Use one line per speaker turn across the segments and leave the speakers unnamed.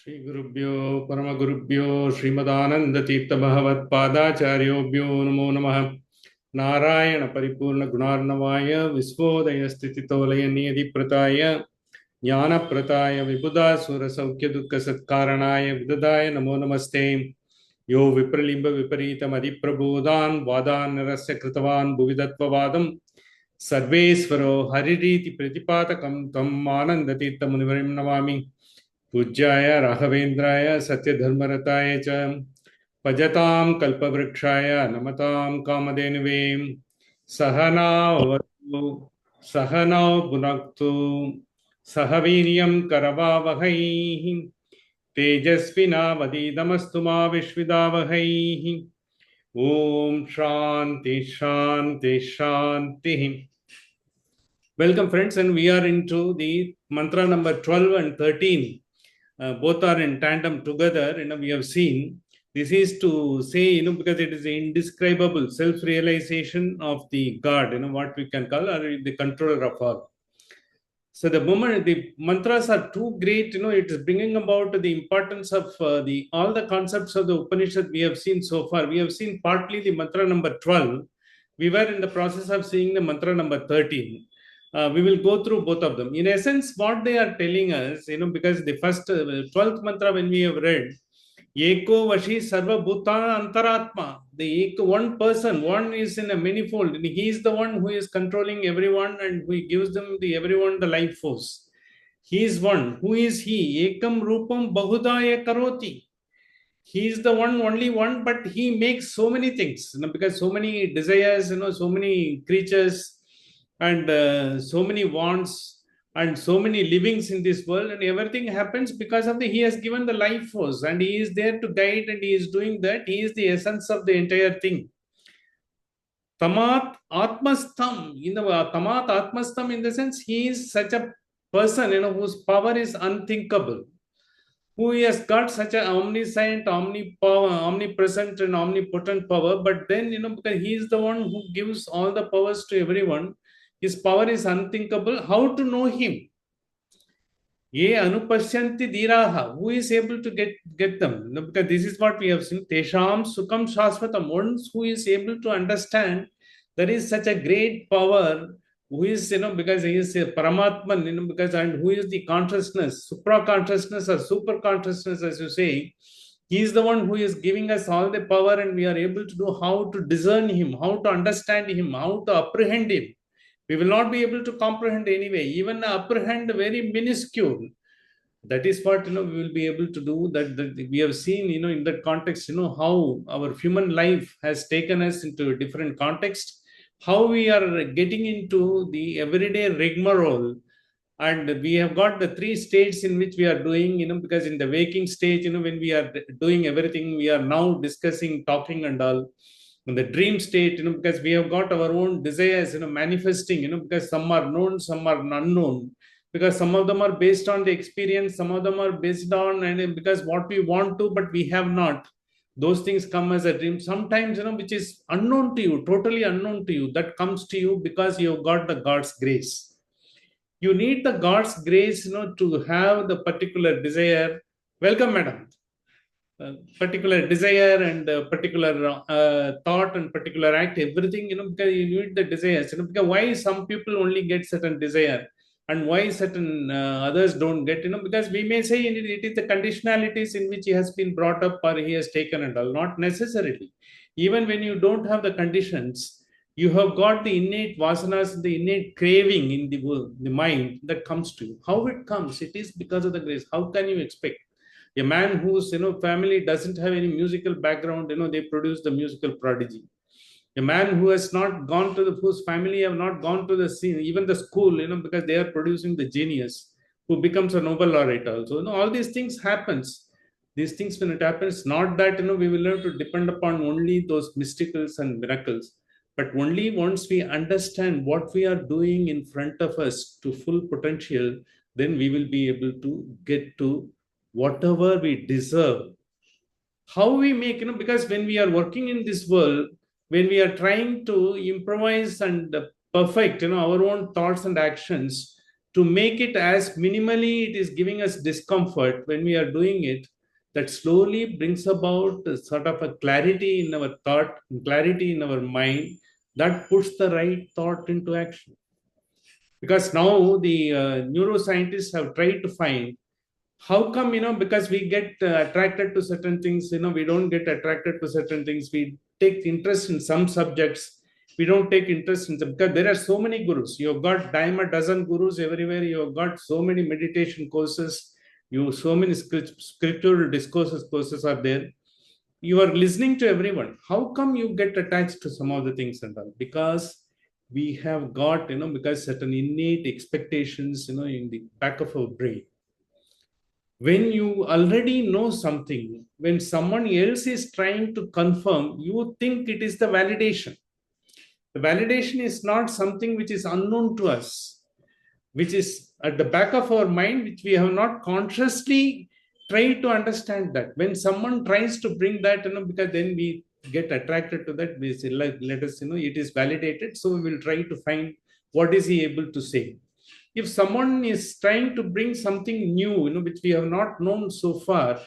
Shri Gurubhyo Paramagurubhyo Srimadananda Tirtha Bhagavat Padacharyobhyo Namo Namah Narayana Paripurna Gunarnavaya Visvodaya Stititolaya Niyadi Prataya Jnana Prataya Vibhuda Sura Saukya Dukkha Satkaranaya Vidadaya Namo Namaste Yo Vipralimba Viparitam Adiprabodhan Vadan Rasya Kritavan Bhuvidatva Vadam Sarvesvaro Haririti Pratipatakam Tam Ananda Tirtha Munivarim Navami पूज्याय राघवेन्द्राय सत्यधर्मरताय च भजतां कल्पवृक्षाय नमतां कामधेनुवे सहनावतु सहनौ भुनक्तु सह वीर्यं करवावहै तेजस्विनावधीतमस्तु मा विद्विषावहै ॐ शान्ति शान्ति शान्तिः. Welcome friends, and we are into the mantra number 12 and 13. Both are in tandem together. We have seen this is to say, because it is the indescribable self-realization of the God, what we can call the controller of all. So the moment the mantras are too great, it is bringing about the importance of all the concepts of the Upanishad we have seen so far. We have seen partly the mantra number 12. We were in the process of seeing the mantra number 13. We will go through both of them. In essence, what they are telling us, because the first 12th mantra when we have read, Eko Vashi Sarva Bhutana Antaratma, the one person, one is in a manifold, and he is the one who is controlling everyone and who gives them everyone the life force. He is one. Who is he? Ekam Rupam Bahudaya Karoti. He is the one, only one, but he makes so many things, because so many desires, so many creatures, and so many wants and so many livings in this world, and everything happens because of he has given the life force and he is there to guide, and he is doing that. He is the essence of the entire thing. Tamat Atmastham, Tamat Atmastham, in the sense he is such a person whose power is unthinkable, who has got such an omniscient, omnipresent and omnipotent power, but then because he is the one who gives all the powers to everyone. His power is unthinkable. How to know him? Ye anupashyanti dhiraha. Who is able to get them? Because this is what we have seen. Tesham sukham shasvatam. One who is able to understand there is such a great power, who is, because he is a Paramatman, because, and who is the consciousness, supra consciousness or super consciousness, as you say. He is the one who is giving us all the power, and we are able to do how to discern him, how to understand him, how to apprehend him. We will not be able to comprehend anyway, even apprehend very minuscule. That is what we will be able to do. That we have seen in that context, how our human life has taken us into a different context, how we are getting into the everyday rigmarole, and we have got the three states in which we are doing, because in the waking stage, when we are doing everything, we are now discussing, talking and all. In the dream state, because we have got our own desires, manifesting, because some are known, some are unknown, because some of them are based on the experience, some of them are based on, and because what we want to, but we have not. Those things come as a dream. Sometimes, which is unknown to you, totally unknown to you, that comes to you because you have got the God's grace. You need the God's grace, to have the particular desire. Welcome, madam. Particular desire and particular thought and particular act, everything, because you need the desires. Because why some people only get certain desire and why certain others don't get, because we may say it is the conditionalities in which he has been brought up or he has taken and all. Not necessarily. Even when you don't have the conditions, you have got the innate vasanas, the innate craving in the mind that comes to you. How it comes? It is because of the grace. How can you expect? A man whose family doesn't have any musical background, they produce the musical prodigy. A man who has not gone to whose family have not gone to the scene, even the school, because they are producing the genius who becomes a Nobel laureate also. All these things happens. These things, when it happens, not that we will have to depend upon only those mysticals and miracles, but only once we understand what we are doing in front of us to full potential, then we will be able to get to whatever we deserve. How we make, because when we are working in this world, when we are trying to improvise and perfect, our own thoughts and actions, to make it as minimally it is giving us discomfort when we are doing it, that slowly brings about a sort of a clarity in our thought, clarity in our mind, that puts the right thought into action. Because now the neuroscientists have tried to find how come, because we get attracted to certain things, we don't get attracted to certain things. We take interest in some subjects, we don't take interest in them, because there are so many gurus. You've got dime a dozen gurus everywhere. You've got so many meditation courses. So many scriptural discourses courses are there. You are listening to everyone. How come you get attached to some of the things and all? Because we have got, because certain innate expectations, in the back of our brain. When you already know something, when someone else is trying to confirm, you think it is the validation. The validation is not something which is unknown to us, which is at the back of our mind, which we have not consciously tried to understand that. When someone tries to bring that, because then we get attracted to that, we say, let us, it is validated, so we will try to find what is he able to say. If someone is trying to bring something new, which we have not known so far,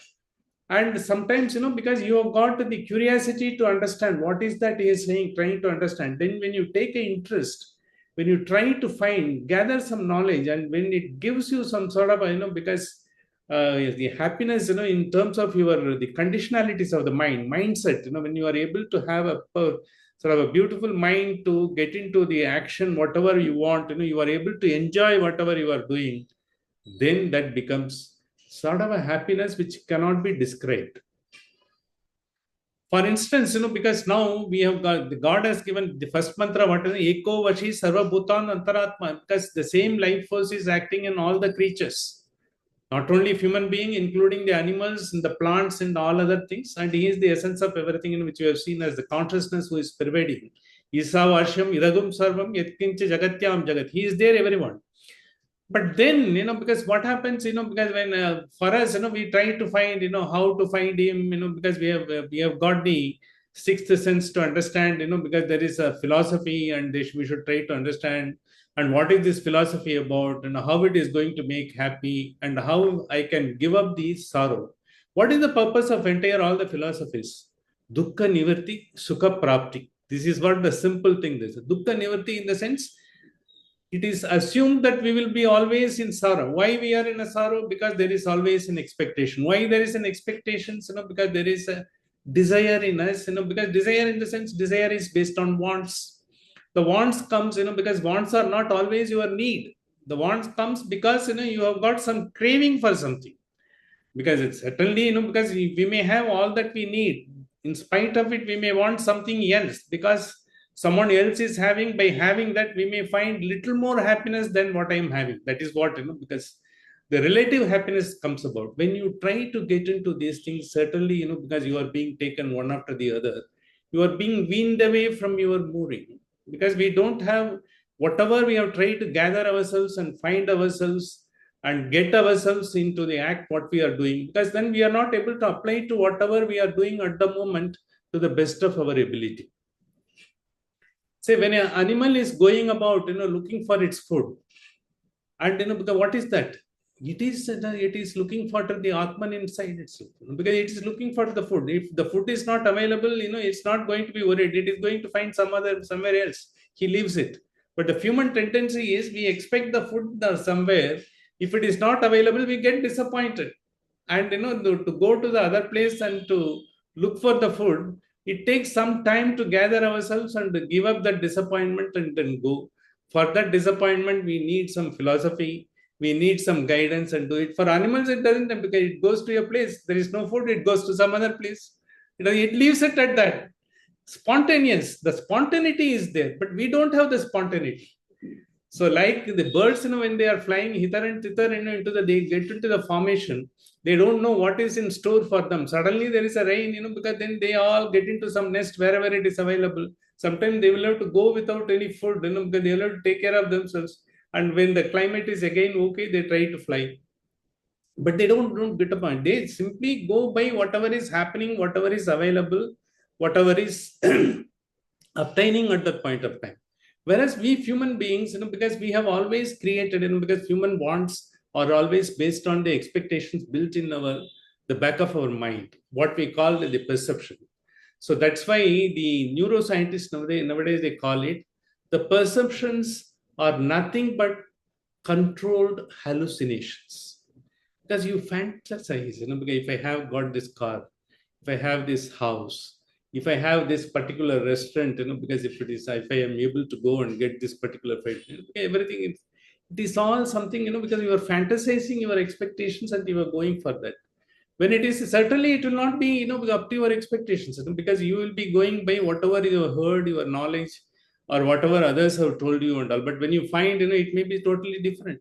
and sometimes, because you have got the curiosity to understand what is that he is saying, trying to understand, then when you take an interest, when you try to gather some knowledge, and when it gives you some sort of, because the happiness, in terms of the conditionalities of the mindset, when you are able to have a sort of a beautiful mind to get into the action, whatever you want, you are able to enjoy whatever you are doing, then that becomes sort of a happiness which cannot be described. For instance, because now we have got, the God has given the first mantra, what is Eko Vashi Sarva Bhutan Antaratma, because the same life force is acting in all the creatures, not only human being, including the animals and the plants and all other things. And he is the essence of everything, in which you have seen as the consciousness who is pervading. Isa Varsham Idagum Sarvam Yatkincha Jagatyam Jagat. He is there, everyone. But then, because what happens, because when for us, we try to find, how to find him, because we have got the sixth sense to understand, because there is a philosophy, and we should try to understand, and what is this philosophy about, and how it is going to make happy, and how I can give up the sorrow. What is the purpose of all the philosophies? Dukkha nivarti, sukha prapti. This is what the simple thing is. Dukkha nivarti, in the sense, it is assumed that we will be always in sorrow. Why we are in a sorrow? Because there is always an expectation. Why there is an expectation? Because there is a desire in us. Because desire, in the sense, desire is based on wants. The wants comes, because wants are not always your need. The wants comes because, you have got some craving for something. Because it's certainly, because we may have all that we need. In spite of it, we may want something else, because someone else is having. By having that, we may find little more happiness than what I am having. That is what, because the relative happiness comes about. When you try to get into these things, certainly, because you are being taken one after the other, you are being weaned away from your mooring. Because we don't have whatever we have tried to gather ourselves and find ourselves and get ourselves into the act, what we are doing. Because then we are not able to apply to whatever we are doing at the moment to the best of our ability. Say, when an animal is going about, looking for its food, and what is that? It is looking for the Atman inside itself, because it is looking for the food. If the food is not available, it's not going to be worried. It is going to find somewhere else. He leaves it. But the human tendency is, we expect the food somewhere. If it is not available, we get disappointed. And to go to the other place and to look for the food, it takes some time to gather ourselves and to give up that disappointment and then go. For that disappointment, we need some philosophy, we need some guidance, and do it. For animals, it doesn't, because it goes to a place, there is no food, it goes to some other place. It leaves it at that. Spontaneous, the spontaneity is there, but we don't have the spontaneity. So like the birds, when they are flying hither and thither, they get into the formation. They don't know what is in store for them. Suddenly there is a rain, because then they all get into some nest wherever it is available. Sometimes they will have to go without any food, because they will have to take care of themselves. And when the climate is again okay, they try to fly. But they don't get a point. They simply go by whatever is happening, whatever is available, whatever is obtaining at that point of time. Whereas we human beings, because we have always created, because human wants are always based on the expectations built in the back of our mind, what we call the perception. So that's why the neuroscientists nowadays they call it the perceptions are nothing but controlled hallucinations. Because you fantasize, because if I have got this car, if I have this house, if I have this particular restaurant, because if I am able to go and get this particular food, everything it is all something, because you are fantasizing your expectations and you are going for that. When it is certainly it will not be, up to your expectations, because you will be going by whatever you have heard, your knowledge, or whatever others have told you and all. But when you find, it may be totally different,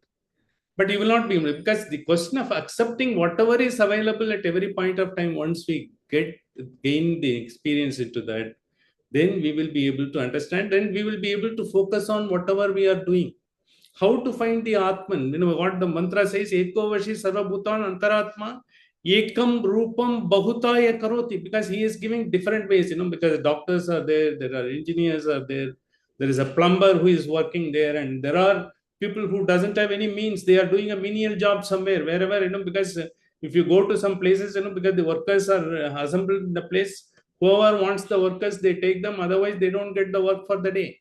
but you will not be, because the question of accepting whatever is available at every point of time, once we gain the experience into that, then we will be able to understand, then we will be able to focus on whatever we are doing. How to find the atman, what the mantra says, eko vashi sarvabhutan antaratma ekam rupam bahutaya karoti, because he is giving different ways, because doctors are there are engineers are there is a plumber who is working there, and there are people who doesn't have any means, they are doing a menial job somewhere, wherever, because if you go to some places, because the workers are assembled in the place, whoever wants the workers they take them, otherwise they don't get the work for the day.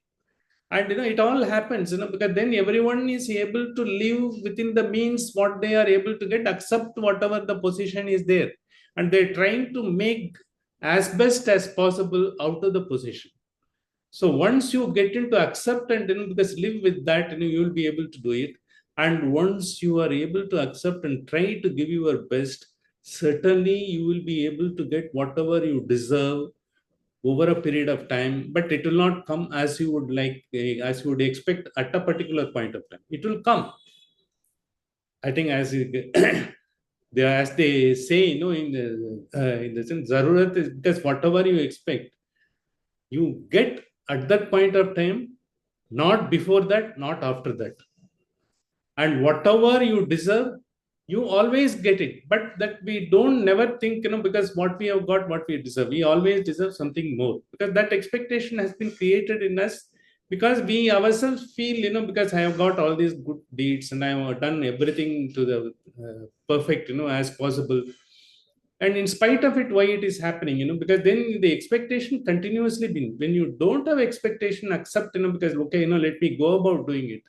And it all happens, because then everyone is able to live within the means what they are able to get, accept whatever the position is there, and they're trying to make as best as possible out of the position. So once you get into accept and, because live with that, you will be able to do it. And once you are able to accept and try to give your best, certainly you will be able to get whatever you deserve over a period of time, but it will not come as you would like, as you would expect at a particular point of time. It will come. I think as they say, in the sense, zarurat is because whatever you expect, you get at that point of time, not before that, not after that. And whatever you deserve, you always get it, but that we don't never think, because what we have got, what we deserve, we always deserve something more, because that expectation has been created in us, because we ourselves feel, because I have got all these good deeds and I have done everything to the perfect, as possible. And in spite of it, why it is happening, because then the expectation continuously been, when you don't have expectation, accept, because okay, let me go about doing it.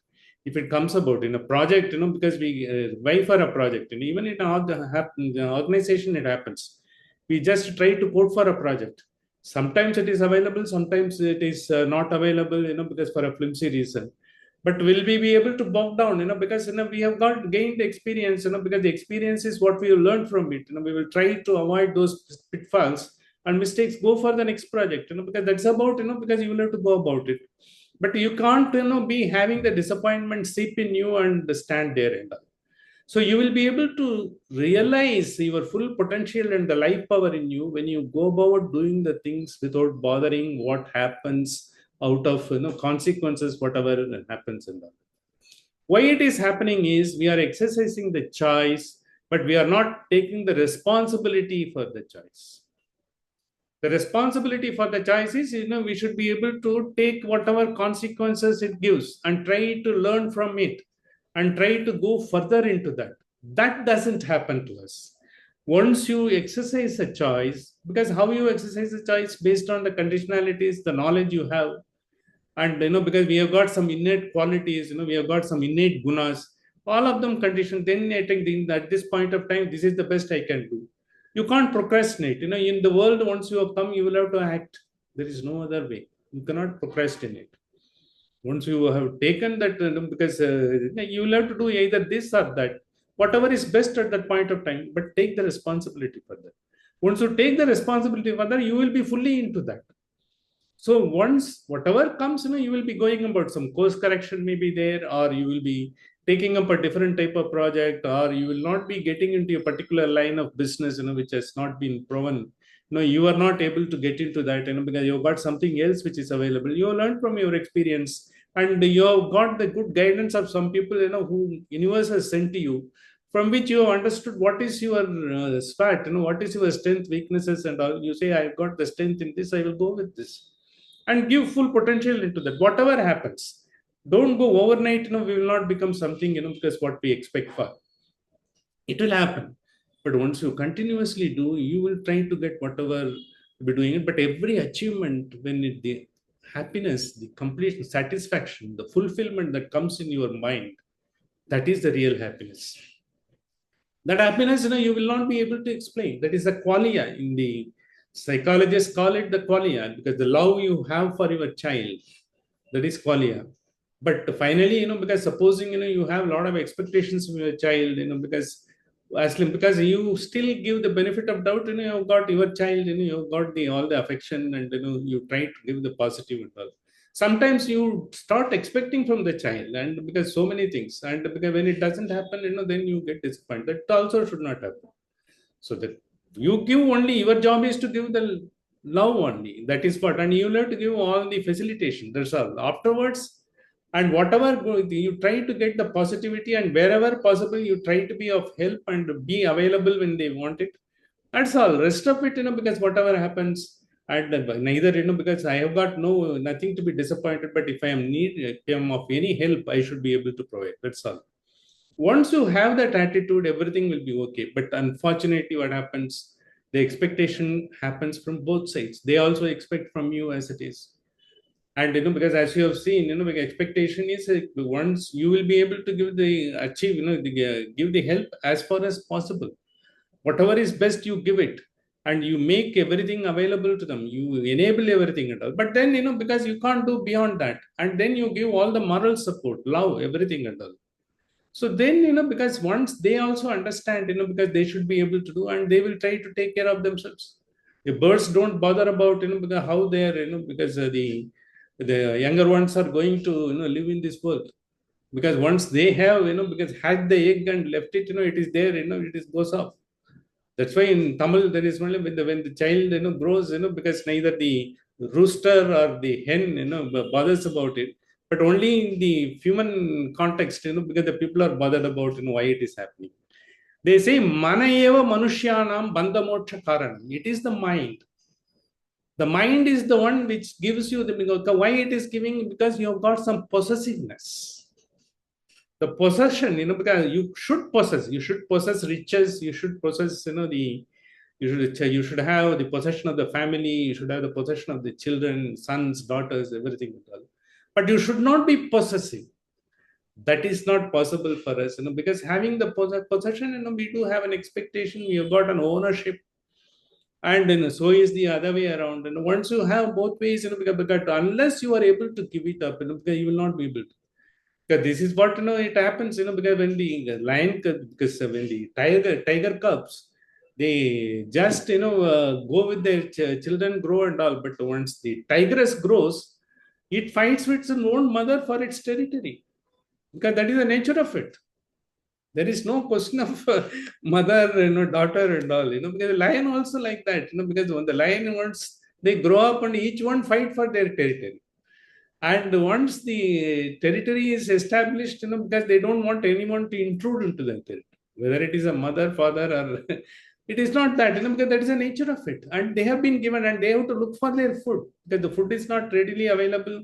If it comes about in a project, because we vie for a project, and even in our organization it happens, we just try to quote for a project. Sometimes it is available, sometimes it is not available, because for a flimsy reason. But will we be able to bow down, because we have got gained experience, because the experience is what we will learn from it. We will try to avoid those pitfalls and mistakes, go for the next project, because that's about, because you will have to go about it. But you can't, be having the disappointment seep in you and stand there and all. So you will be able to realize your full potential and the life power in you when you go about doing the things without bothering what happens out of, consequences, whatever happens in that. Why it is happening is we are exercising the choice, but we are not taking the responsibility for the choice. The responsibility for the choice is, we should be able to take whatever consequences it gives and try to learn from it and try to go further into that. That doesn't happen to us. Once you exercise a choice, because how you exercise a choice based on the conditionalities, the knowledge you have, and because we have got some innate qualities, we have got some innate gunas, all of them conditioned, then I think at this point of time, this is the best I can do. You can't procrastinate, in the world. Once you have come, you will have to act. There is no other way. You cannot procrastinate. Once you have taken that, because you will have to do either this or that, whatever is best at that point of time, but take the responsibility for that. Once you take the responsibility for that, you will be fully into that. So once whatever comes, you will be going about some course correction may be there, or you will be taking up a different type of project, or you will not be getting into a particular line of business, which has not been proven. You are not able to get into that, because you've got something else which is available. You learn from your experience, and you have got the good guidance of some people, who universe has sent to you, from which you have understood what is your what is your strength, weaknesses, and all. You say, I've got the strength in this, I will go with this. and give full potential into that. Whatever happens, don't go overnight, we will not become something, because what we expect for. It will happen. But once you continuously do, you will try to get whatever you be doing it. But every achievement, when the happiness, the complete satisfaction, the fulfillment that comes in your mind, that is the real happiness. That happiness, you will not be able to explain. That is the qualia. In the psychologists call it the qualia, because the love you have for your child, that is qualia. But finally, because supposing, you have a lot of expectations from your child, because you still give the benefit of doubt, you've got your child, you've got the all the affection, and you try to give the positive and all. Sometimes you start expecting from the child, and because so many things, and because when it doesn't happen, then you get disappointed. That also should not happen. So that you give only, your job is to give the love only. That is what, and you have to give all the facilitation. That's all. Afterwards, and whatever you try to get the positivity, and wherever possible, you try to be of help and be available when they want it. That's all. Rest of it, because whatever happens, and neither, because I have got nothing to be disappointed. But if I am if I am of any help, I should be able to provide. That's all. Once you have that attitude, everything will be okay. But unfortunately, what happens? The expectation happens from both sides. They also expect from you as it is. And because as you have seen, the expectation is once you will be able to give the achieve, give the help as far as possible. Whatever is best, you give it, and you make everything available to them. You enable everything and all. But then, because you can't do beyond that, and then you give all the moral support, love, everything and all. So then, because once they also understand, because they should be able to do, and they will try to take care of themselves. The birds don't bother about, because how they are, because the younger ones are going to, live in this world. Because once they have, because had the egg and left it, it is there, it is goes off. That's why in Tamil, there is only when the child, grows, because neither the rooster or the hen, bothers about it, but only in the human context, because the people are bothered about, why it is happening. They say, Mana eva manushyanam bandha moksha karanam. It is the mind. The mind is the one which gives you why it is giving, because you have got some possessiveness. The possession, because you should possess riches, you should possess, you should have the possession of the family, you should have the possession of the children, sons, daughters, everything. But you should not be possessive. That is not possible for us, because having the possession, we do have an expectation, we have got an ownership. And so is the other way around. And once you have both ways, because unless you are able to give it up, because you will not be able to. Because this is what it happens, because when the lion, because when the tiger cubs, they just go with their children, grow and all. But once the tigress grows, it fights with its own mother for its territory, because that is the nature of it. There is no question of mother, daughter and all, because the lion also like that, because when the lion wants, they grow up and each one fight for their territory. And once the territory is established, because they don't want anyone to intrude into their territory, whether it is a mother, father, or it is not that, because that is the nature of it. And they have been given, and they have to look for their food, because the food is not readily available.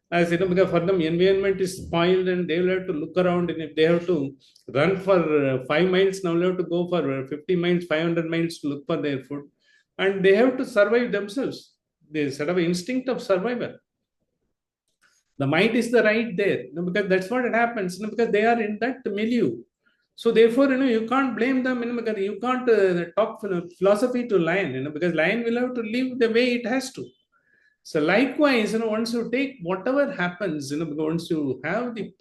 As because for them, environment is spoiled, and they will have to look around. And if they have to run for 5 miles, now they have to go for 50 miles, 500 miles to look for their food. And they have to survive themselves. They sort of instinct of survival. The mind is the right there, because that's what it happens, because they are in that milieu. So therefore, you can't blame them, because you can't talk philosophy to lion, because lion will have to live the way it has to. So likewise, once you take whatever happens, once you have the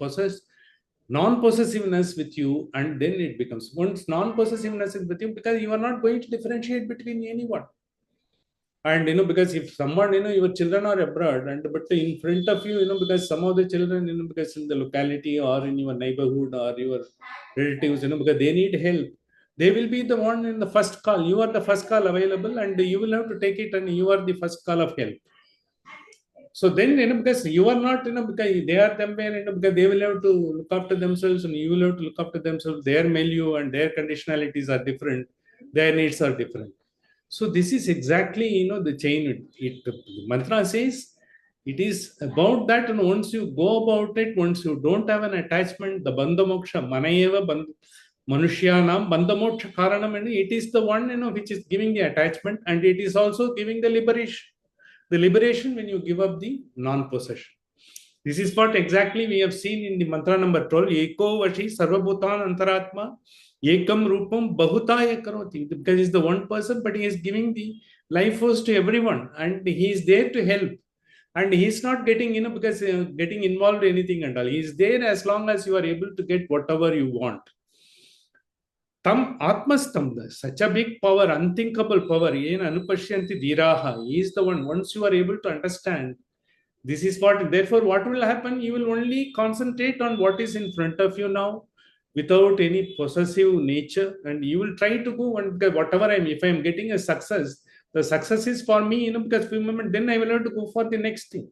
non-possessiveness with you, and then it becomes, once non-possessiveness is with you, because you are not going to differentiate between anyone. And because if someone, your children are abroad, and but in front of you, because some of the children, because in the locality or in your neighborhood or your relatives, because they need help, they will be the one in the first call. You are the first call available, and you will have to take it, and you are the first call of help. So then, because you are not, because they are them, because they will have to look after themselves, and you will have to look after themselves. Their milieu and their conditionalities are different. Their needs are different. So this is exactly, the chain. The mantra says, It is about that, and once you go about it, once you don't have an attachment, the bandha moksha, manayeva manushyanam bandha moksha karanam, and it is the one, which is giving the attachment, and it is also giving the liberation. The liberation when you give up the non-possession. This is what exactly we have seen in the mantra number 12. Eko vashi sarvabhutan antaratma ekam rupam bahutaya karoti. Because he's the one person, but he is giving the life force to everyone, and he is there to help. And he's not getting, because getting involved in anything and all. He is there as long as you are able to get whatever you want. Tam Atmastam, such a big power, unthinkable power, yen anupashyanti dhiraha. He is the one. Once you are able to understand, this is what, therefore, what will happen? You will only concentrate on what is in front of you now without any possessive nature, and you will try to go and whatever if I am getting a success, the success is for me, because for a moment, then I will have to go for the next thing.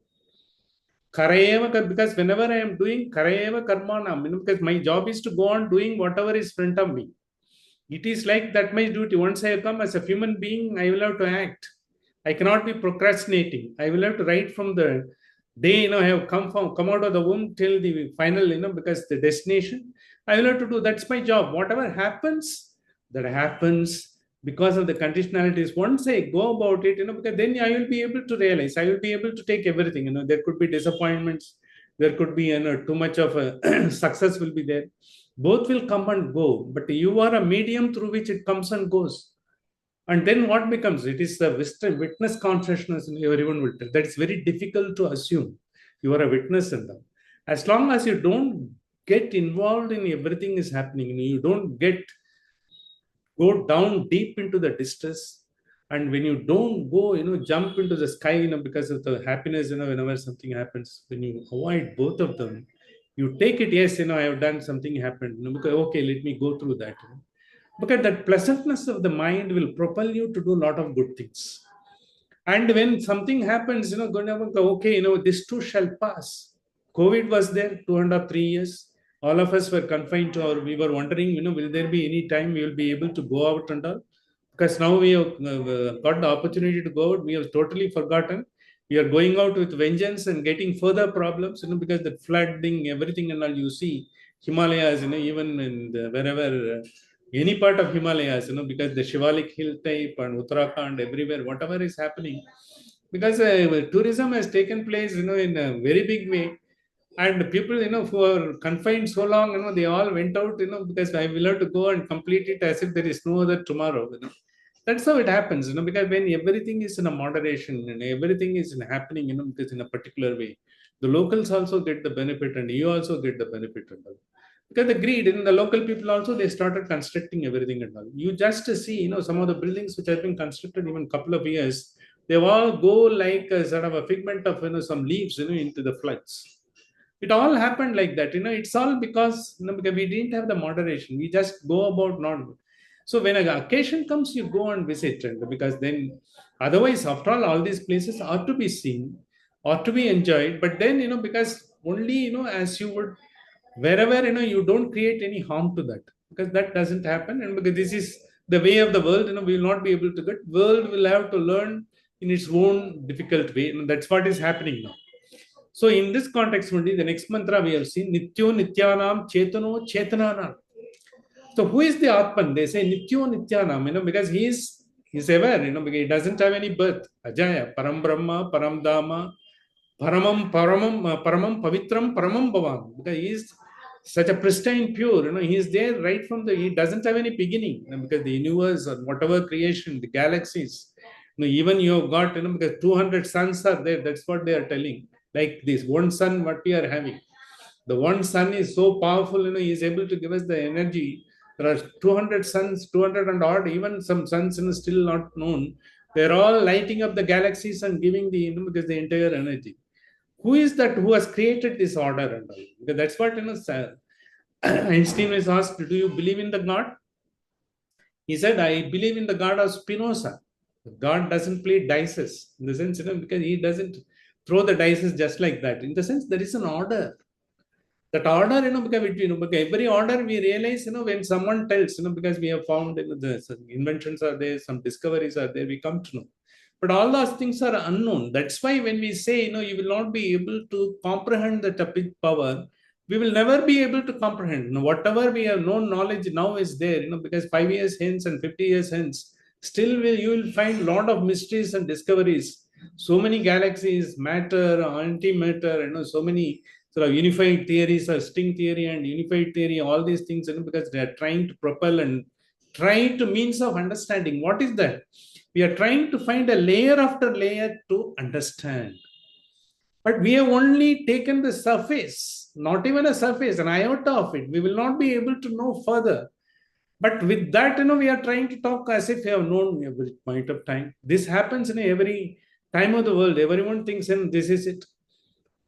Because whenever I am doing karayeva karmanam, because my job is to go on doing whatever is in front of me. It is like that my duty. Once I have come as a human being, I will have to act. I cannot be procrastinating. I will have to write from the day, I have come out of the womb till the final, because the destination, I will have to do. That's my job. Whatever happens, that happens because of the conditionalities. Once I go about it, because then I will be able to realize, I will be able to take everything. There could be disappointments. There could be, too much of a success will be there. Both will come and go, but you are a medium through which it comes and goes. And then what becomes? It is the witness consciousness, everyone will tell. That is very difficult to assume. You are a witness in them. As long as you don't get involved in everything is happening, you don't go down deep into the distress. And when you don't go, jump into the sky, because of the happiness, whenever something happens, when you avoid both of them, you take it, yes, I have done something happened. Because, okay, let me go through that. Because that pleasantness of the mind will propel you to do a lot of good things. And when something happens, okay, this too shall pass. COVID was there 2.5, 3 years. All of us were confined to we were wondering, will there be any time we will be able to go out and all? Because now we have got the opportunity to go out. We have totally forgotten. We are going out with vengeance and getting further problems, because the flooding, everything and all you see, Himalayas, even in wherever, any part of Himalayas, because the Shivalik hill type and Uttarakhand, everywhere, whatever is happening, because tourism has taken place, in a very big way. And people, who are confined so long, they all went out, because I will have to go and complete it as if there is no other tomorrow. That's how it happens, because when everything is in a moderation and everything is happening, because in a particular way, the locals also get the benefit and you also get the benefit and all. Because the greed in the local people also, they started constructing everything and all. You just see, some of the buildings which have been constructed even a couple of years, they all go like a sort of a figment of, some leaves, into the floods. It all happened like that. It's all because, because we didn't have the moderation. We just go about not. So when an occasion comes, you go and visit, and because then, otherwise, after all these places are to be seen, are to be enjoyed. But then, because only, as you would, wherever, you don't create any harm to that, because that doesn't happen. And because this is the way of the world, we will not be able to get. World will have to learn in its own difficult way. And that's what is happening now. So in this context only, the next mantra we have seen, Nityo Nityanam Chetano Chetananam. So who is the Atman? They say Nityo Nityanam, because he's aware, because he doesn't have any birth. Ajaya, Param Brahma, Param Dhamma, Paramam Pavitram, Paramam Bhavan. Because he is such a pristine, pure, he is there right from he doesn't have any beginning, because the universe or whatever creation, the galaxies, even you have got, because 200 suns are there, that's what they are telling. Like this one sun, what we are having. The one sun is so powerful, he is able to give us the energy. There are 200 suns, 200 and odd, even some suns still not known. They're all lighting up the galaxies and giving because the entire energy. Who is that who has created this order and all? Because that's what, Einstein was asked, do you believe in the God? He said, I believe in the God of Spinoza. God doesn't play dices, in the sense, because he doesn't throw the dices just like that. In the sense, there is an order. That order, because every order we realize, when someone tells, because we have found, the inventions are there, some discoveries are there, we come to know. But all those things are unknown. That's why when we say, you will not be able to comprehend the topic power, we will never be able to comprehend. Whatever we have known knowledge now is there, because 5 years hence and 50 years hence, still you will find a lot of mysteries and discoveries. So many galaxies, matter, antimatter, so many sort of unified theories, string theory and unified theory, all these things, because they are trying to propel and try to means of understanding. What is that? We are trying to find a layer after layer to understand. But we have only taken the surface, not even a surface, an iota of it. We will not be able to know further. But with that, we are trying to talk as if we have known every point of time. This happens in every time of the world. Everyone thinks, and this is it.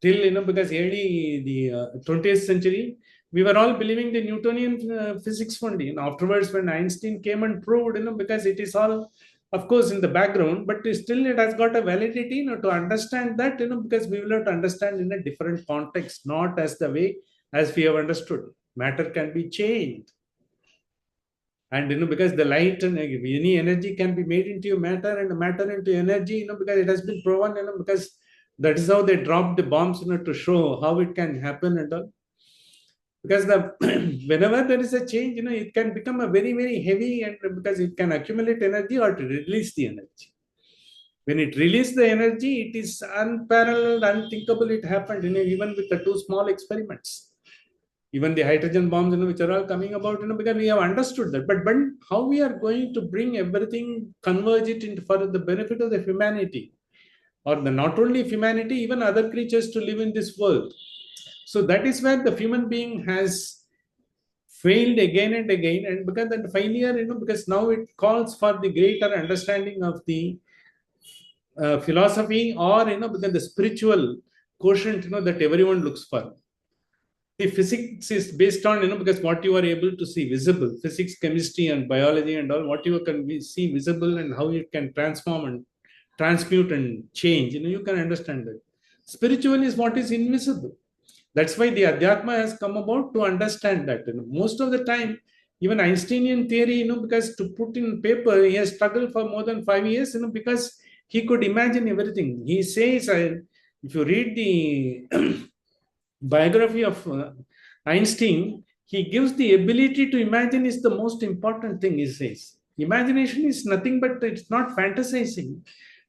Till, because early the 20th century, we were all believing the Newtonian physics only. And afterwards, when Einstein came and proved, because it is all, of course, in the background, but still it has got a validity, to understand that, because we will have to understand in a different context, not as the way as we have understood. Matter can be changed. And, because the light and any energy can be made into matter and matter into energy, because it has been proven, because that is how they dropped the bombs, to show how it can happen and all. Because whenever there is a change, it can become a very, very heavy, and because it can accumulate energy or to release the energy. When it releases the energy, it is unparalleled, unthinkable. It happened, even with the two small experiments. Even the hydrogen bombs, which are all coming about, because we have understood that. But how we are going to bring everything, converge it into for the benefit of the humanity, or not only humanity, even other creatures to live in this world. So that is where the human being has failed again and again. And because that failure, because now it calls for the greater understanding of the philosophy, or, because the spiritual quotient, that everyone looks for. The physics is based on, because what you are able to see visible, physics, chemistry, and biology, and all what you can see visible, and how it can transform and transmute and change, you can understand that. Spiritual is what is invisible. That's why the Adhyatma has come about, to understand that. Most of the time, even Einsteinian theory, because to put in paper, he has struggled for more than 5 years, because he could imagine everything. He says, if you read the biography of Einstein, he gives the ability to imagine is the most important thing, he says. Imagination is nothing but, it's not fantasizing.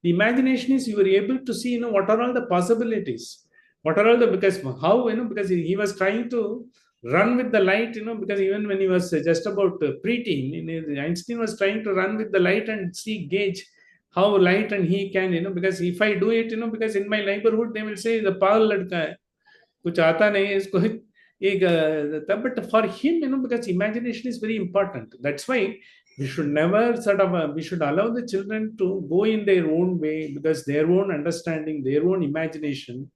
The imagination is you are able to see, what are all the possibilities. What are all the, because how, because he was trying to run with the light, because even when he was just about preteen, Einstein was trying to run with the light and see, gauge how light and he can, because if I do it, because in my neighborhood, they will say the Paul ladka hai. कुछ आता नहीं है इसको एक but for him, because imagination is very important. That's why we should never we should allow the children to go in their own way, because their own understanding, their own imagination,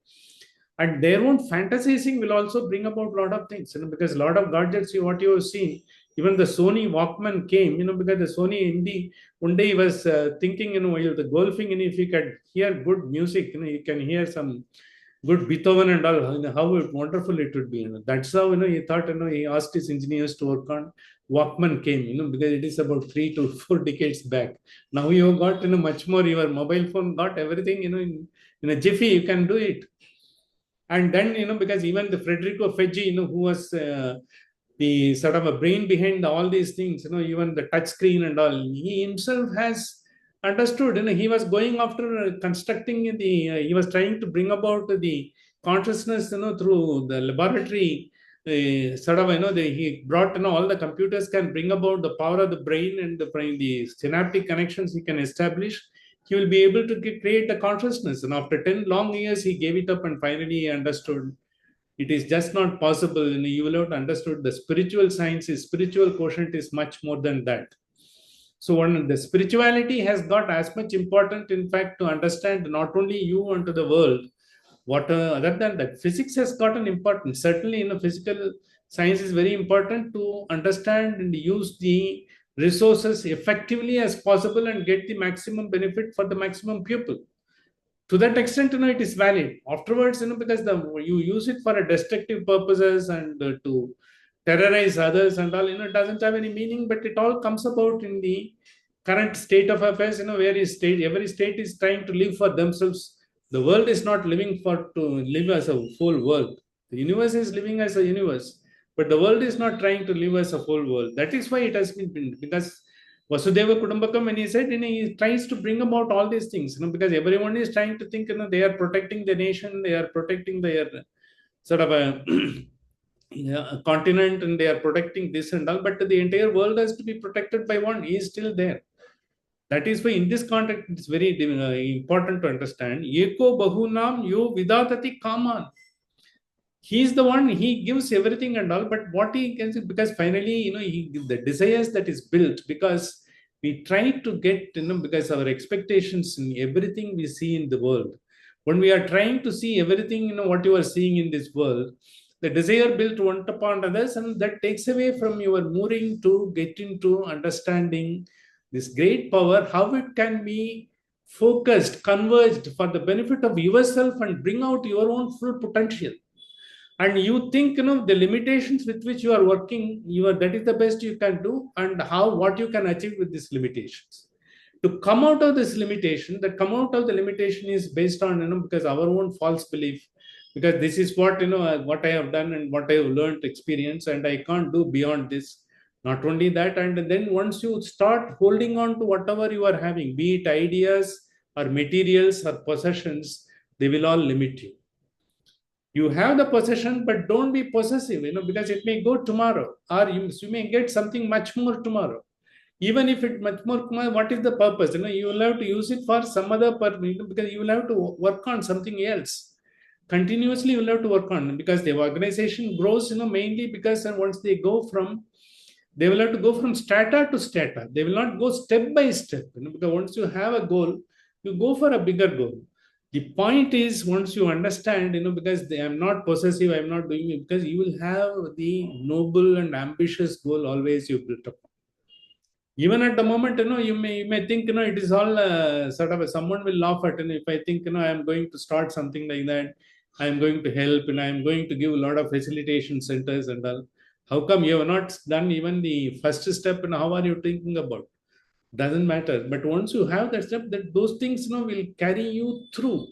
and their own fantasizing will also bring about a lot of things, because a lot of gadgets, what you have seen, even the Sony Walkman came, because the Sony MD one day he was thinking, while the golfing, if you can hear good music, you can hear some good Beethoven and all, how wonderful it would be. That's how, he thought, he asked his engineers to work on. Walkman came, because it is about 3 to 4 decades back. Now you have got, much more, your mobile phone got everything, in a jiffy, you can do it. And then, because even the Federico Feggi, who was the sort of a brain behind all these things, even the touch screen and all, he himself has understood, he was going after constructing he was trying to bring about the consciousness, through the laboratory, he brought, all the computers can bring about the power of the brain, and the synaptic connections he can establish. He will be able to create the consciousness. And after 10 long years, he gave it up, and finally he understood it is just not possible. You will have understood the spiritual sciences, spiritual quotient is much more than that. So the spirituality has got as much important, in fact, to understand not only you and to the world. What other than that, physics has got an importance. Certainly, physical science is very important to understand and use the resources effectively as possible and get the maximum benefit for the maximum people. To that extent, it is valid. Afterwards, because you use it for a destructive purposes and to terrorize others and all, it doesn't have any meaning, but it all comes about in the current state of affairs, every state is trying to live for themselves. The world is not living to live as a full world. The universe is living as a universe, but the world is not trying to live as a full world. That is why it has been, because Vasudeva Kudumbakam, when he said, he tries to bring about all these things, because everyone is trying to think, they are protecting the nation, they are protecting their sort of a yeah, a continent, and they are protecting this and all, but the entire world has to be protected by one. He is still there. That is why in this context, it's very important to understand. Eko bahunam yo vidatati kaman. He is the one, he gives everything and all, but what he can say, because finally, the desires that is built, because we try to get, because our expectations in everything we see in the world, when we are trying to see everything, what you are seeing in this world, the desire built one upon others, and that takes away from your moving to get into understanding this great power, how it can be focused, converged for the benefit of yourself and bring out your own full potential. And you think, the limitations with which you are working, that is the best you can do, and what you can achieve with these limitations. To come out of this limitation, is based on, because our own false belief, because this is what, what I have done and what I have learned, experience, and I can't do beyond this. Not only that, and then once you start holding on to whatever you are having, be it ideas or materials or possessions, they will all limit you. You have the possession, but don't be possessive, because it may go tomorrow, or you may get something much more tomorrow. Even if it much more, what is the purpose? You will have to use it for some other purpose, because you will have to work on something else. Continuously, you will have to work on, because the organization grows, mainly because once they will have to go from strata to strata. They will not go step by step, because once you have a goal, you go for a bigger goal. The point is, once you understand, because I'm not possessive, I'm not doing it, because you will have the noble and ambitious goal always you built up. Even at the moment, you may think, it is all sort of someone will laugh at, if I think, I'm going to start something like that, I'm going to help, and I'm going to give a lot of facilitation centers and all. How come you have not done even the first step, and how are you thinking about? Doesn't matter. But once you have that step, that those things, will carry you through.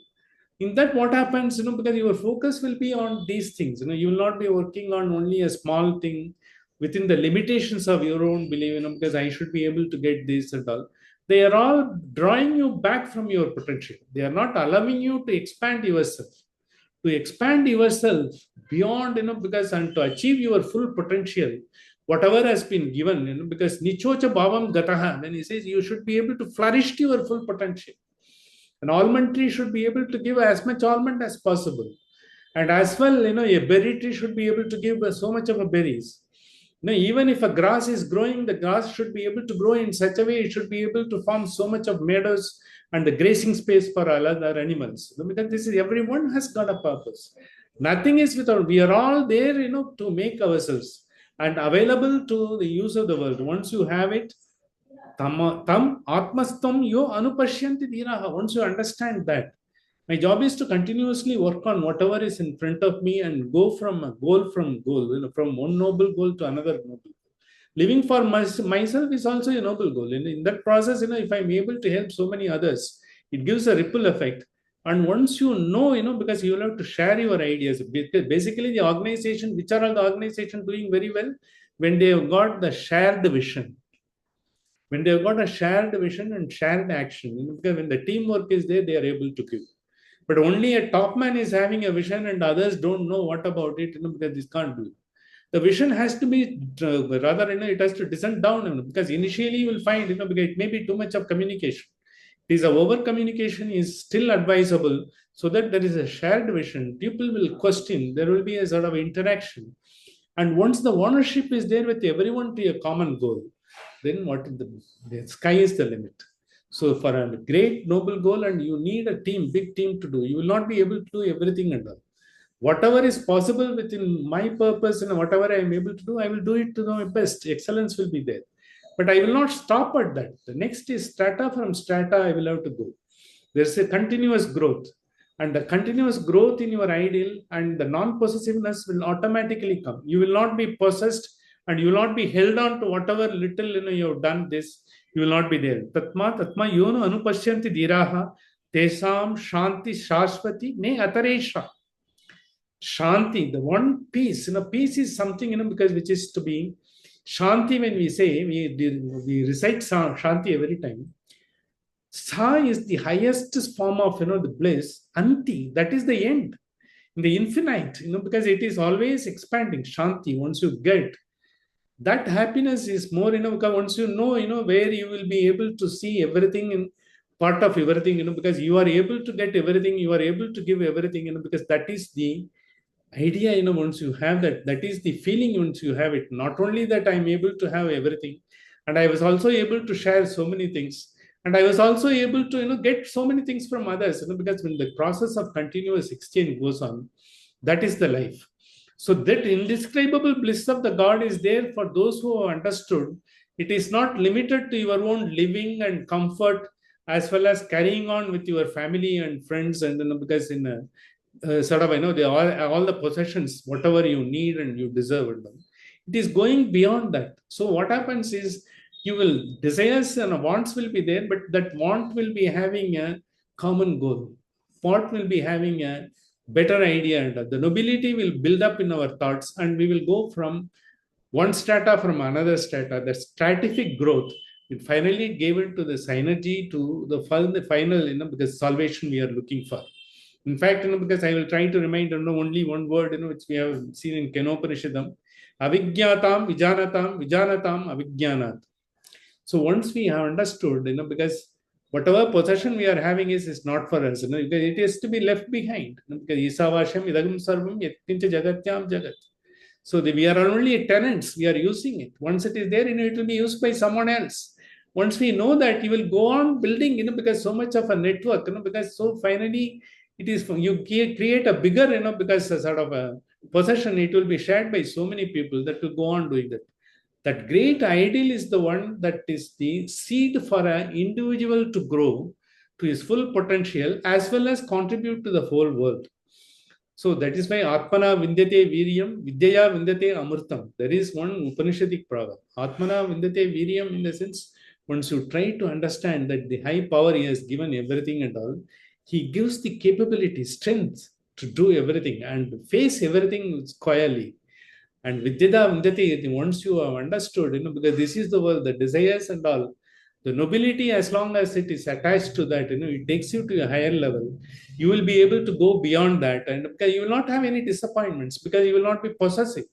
In that, what happens, because your focus will be on these things, you will not be working on only a small thing within the limitations of your own belief, because I should be able to get this and all. They are all drawing you back from your potential. They are not allowing you to expand yourself. To expand yourself beyond, because and to achieve your full potential, whatever has been given, because nichocha bhavam gataha, when he says you should be able to flourish to your full potential. An almond tree should be able to give as much almond as possible. And as well, a berry tree should be able to give so much of a berries. Even if a grass is growing, the grass should be able to grow in such a way, it should be able to form so much of meadows and the grazing space for other animals. Because this is, everyone has got a purpose. Nothing is without, we are all there, to make ourselves and available to the use of the world. Once you have it, tam atmastam yo anupashyanti dhiraha. Once you understand that, my job is to continuously work on whatever is in front of me and go from goal, from one noble goal to another noble goal. Living for myself is also a noble goal. In that process, if I'm able to help so many others, it gives a ripple effect. And once you know, because you will have to share your ideas. Basically, the organization, which are all the organization doing very well, when they have got the shared vision. When they have got a shared vision and shared action, because when the teamwork is there, they are able to give. But only a top man is having a vision and others don't know what about it, because this can't do it. The vision has to be rather, it has to descend down, because initially you will find, because it may be too much of communication. It is over communication is still advisable, so that there is a shared vision. People will question, there will be a sort of interaction. And once the ownership is there with everyone to a common goal, then the sky is the limit. So for a great noble goal, and you need a team, big team to do, you will not be able to do everything and all. Whatever is possible within my purpose and whatever I am able to do, I will do it to my best. Excellence will be there. But I will not stop at that. The next is strata, from strata I will have to go. There's a continuous growth. And the continuous growth in your ideal and the non-possessiveness will automatically come. You will not be possessed, and you will not be held on to whatever little you have done this. You will not be there. Tatma yono anupashyanti dhiraha tesam shanti shashvati ne ataresha. Shanti, the one peace, peace is something, because which is to be Shanti. When we say, we recite Shanti every time. Sa is the highest form of, the bliss. Anti, that is the end, in the infinite, because it is always expanding. Shanti, once you get that happiness is more, because once where you will be able to see everything in part of everything, because you are able to get everything, you are able to give everything, because that is the idea. Once you have that, that is the feeling. Once you have it, not only that I'm able to have everything, and I was also able to share so many things, and I was also able to get so many things from others, because when the process of continuous exchange goes on, that is the life. So that indescribable bliss of the God is there for those who have understood. It is not limited to your own living and comfort, as well as carrying on with your family and friends, and because in a sort of, they all the possessions, whatever you need and you deserve it. It is going beyond that. So what happens is, you will desires and wants will be there, but that want will be having a common goal. Want will be having a better idea, and the nobility will build up in our thoughts, and we will go from one strata from another strata. The stratific growth, it finally gave it to the synergy, to the final, because salvation we are looking for. In fact, because I will try to remind only one word, which we have seen in Kathopanishad, avijñātam vijanatam vijanatam avijñānat. So once we have understood, because whatever possession we are having is not for us, because it is to be left behind. Because isavasham idagam sarvam yatkincha jagatyam jagat. So we are only tenants, we are using it. Once it is there, it will be used by someone else. Once we know that, you will go on building, because so much of a network, because so finally it is, you create a bigger, because a sort of a possession, it will be shared by so many people that will go on doing that. That great ideal is the one that is the seed for an individual to grow to his full potential, as well as contribute to the whole world. So that is why Atmana Vindate Viryam, Vidyaya Vindate Amurtam. There is one Upanishadic proverb. Atmana Vindate Viryam, in the sense, once you try to understand that the high power he has given everything and all, he gives the capability, strength to do everything and face everything squarely. And Vidyada Vindate, once you have understood, because this is the world, the desires and all, the nobility, as long as it is attached to that, it takes you to a higher level. You will be able to go beyond that, and because you will not have any disappointments, because you will not be possessive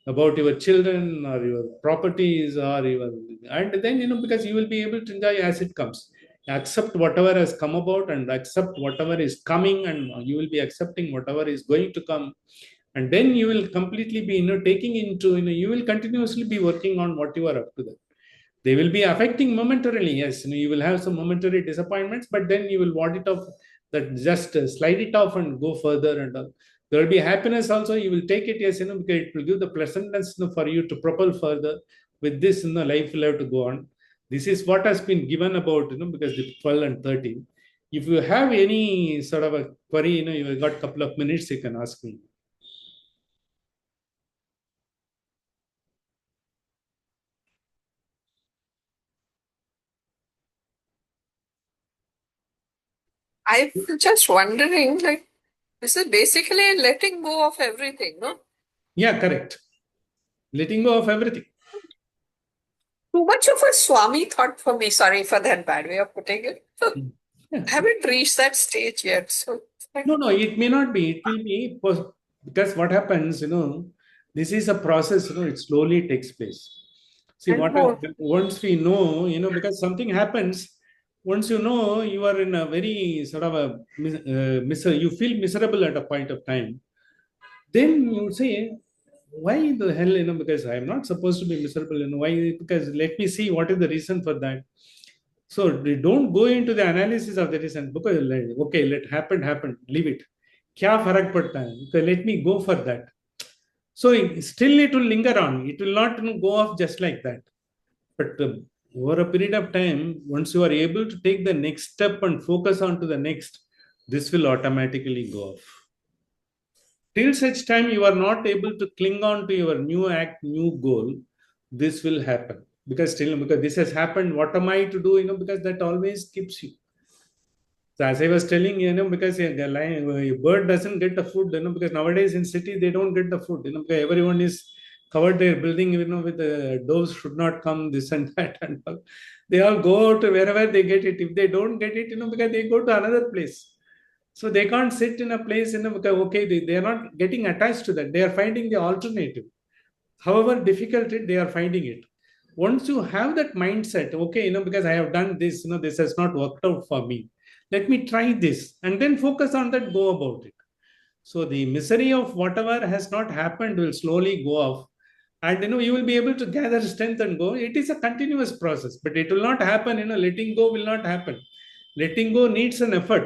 about your children or your properties or your, and then because you will be able to enjoy as it comes. Accept whatever has come about and accept whatever is coming, and you will be accepting whatever is going to come. And then you will completely be taking into, you will continuously be working on what you are up to that. They will be affecting momentarily, yes, you will have some momentary disappointments, but then you will want it off, that just slide it off and go further, and there will be happiness also, you will take it, yes, because it will give the pleasantness, for you to propel further. With this, life will have to go on. This is what has been given about, because the 12 and 13. If you have any sort of a query, you've got a couple of minutes, you can ask me.
I'm just wondering, like, this is basically letting go of everything, no?
Yeah, correct. Letting go of everything.
Too much of a Swami thought for me. Sorry for that bad way of putting it.
Yeah.
I haven't reached that stage yet. So,
No, it may not be. It will be because what happens, this is a process, it slowly takes place. See,
and more.
once we know, because something happens, once you are in a very sort of a, you feel miserable at a point of time, then you say, why the hell, because I'm not supposed to be miserable, why? Because let me see what is the reason for that. So they don't go into the analysis of the reason, because okay, happen, leave it. Kya farak padta hai? Okay, let me go for that. So still it will linger on. It will not go off just like that. But over a period of time, once you are able to take the next step and focus on to the next, this will automatically go off. Till such time you are not able to cling on to your new act, new goal, this will happen. because still, because this has happened, what am I to do? Because that always keeps you. So as I was telling, because a bird doesn't get the food, because nowadays in city they don't get the food, because everyone is covered their building, with the doves should not come, this and that and all. They all go out wherever they get it. If they don't get it, because they go to another place. So they can't sit in a place, because okay, they are not getting attached to that. They are finding the alternative. However difficult they are finding it. Once you have that mindset, okay, because I have done this, this has not worked out for me. Let me try this and then focus on that, go about it. So the misery of whatever has not happened will slowly go off. And you will be able to gather strength and go. It is a continuous process, but it will not happen, letting go will not happen. Letting go needs an effort.